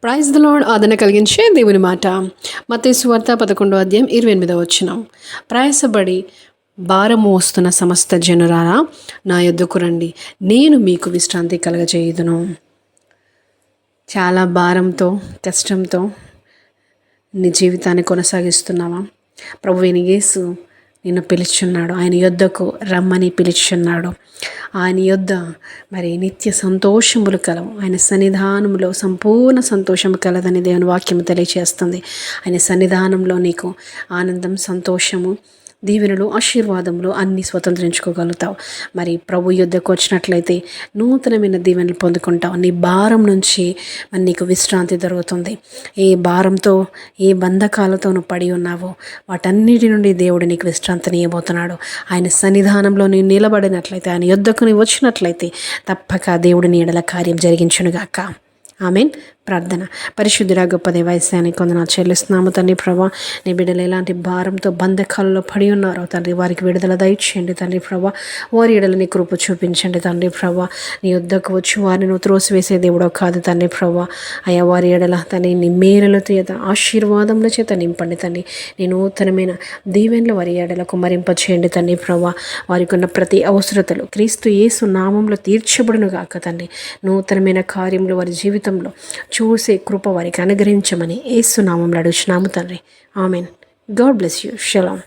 Praise the lord. ఆదరణ కలిగించే దేవుని మాట. మత్తయి సువార్త 11:28. ప్రయాసపడి భారము మోస్తున్న సమస్త జనులారా నా యొద్దకు రండి, నేను మీకు విశ్రాంతి కలగజేయుదును. చాలా భారంతో, కష్టంతో నీ జీవితాన్ని కొనసాగిస్తున్నావా? ప్రభువైన యేసు నిన్ను పిలుచున్నాడు. ఆయన యొద్దకు రమ్మని పిలుచున్నాడు. ఆయన యొద్ద మరి నిత్య సంతోషములు కలవు. ఆయన సన్నిధానంలో సంపూర్ణ సంతోషము కలదని దేవుని వాక్యము తెలియచేస్తుంది. ఆయన సన్నిధానంలో నీకు ఆనందం, సంతోషము, దీవెనలు, ఆశీర్వాదములు అన్నీ స్వతంత్రించుకోగలుగుతావు. మరి ప్రభు యుద్ధకు వచ్చినట్లయితే నూతనమైన దీవెనలు పొందుకుంటావు. నీ భారం నుంచి మరి నీకు విశ్రాంతి దొరుకుతుంది. ఏ భారంతో, ఏ బంధకాలతో నువ్వు పడి ఉన్నావో వాటన్నిటి నుండి దేవుడు నీకు విశ్రాంతిని ఇవ్వబోతున్నాడు. ఆయన సన్నిధానంలో నీవు నిలబడినట్లయితే, ఆయన యుద్ధకు నీవు వచ్చినట్లయితే తప్పక దేవుడు నీ ఎడల కార్యం జరిగించునుగాక. ఆమెన్. ప్రార్థన. పరిశుద్ధుడా, గొప్ప దేవాయసానికి వందనాలు చెల్లిస్తున్నాము తండ్రి. ప్రభా, నీ బిడ్డలు ఎలాంటి భారంతో, బంధకాలలో పడి ఉన్నారో తండ్రి, వారికి విడుదల దయచేయండి తండ్రి. ప్రభా, వారి ఎడల నీ కృప చూపించండి తండ్రి. ప్రభా, నీ యుద్ధకు వచ్చి వారిని నువ్వు త్రోసివేసే దేవుడో కాదు తండ్రి. ప్రభా, అయ్యా వారి ఎడల తండ్రి నీ మేలుల చేత, ఆశీర్వాదముల చేత నింపండి తండ్రి. నీ నూతనమైన దీవెనలు వారి ఎడల కుమ్మరింప చేయండి తండ్రి. ప్రభా, వారికి ఉన్న ప్రతి అవసరతలు క్రీస్తు యేసు నామంలో తీర్చబడును గాక తండ్రి. నూతనమైన కార్యములు వారి జీవితంలో చూసే కృప వారికి అనుగ్రహించమని యేసు నామములో అడుగుచున్నాము తండ్రి. ఆమెన్. God bless you. షలాం.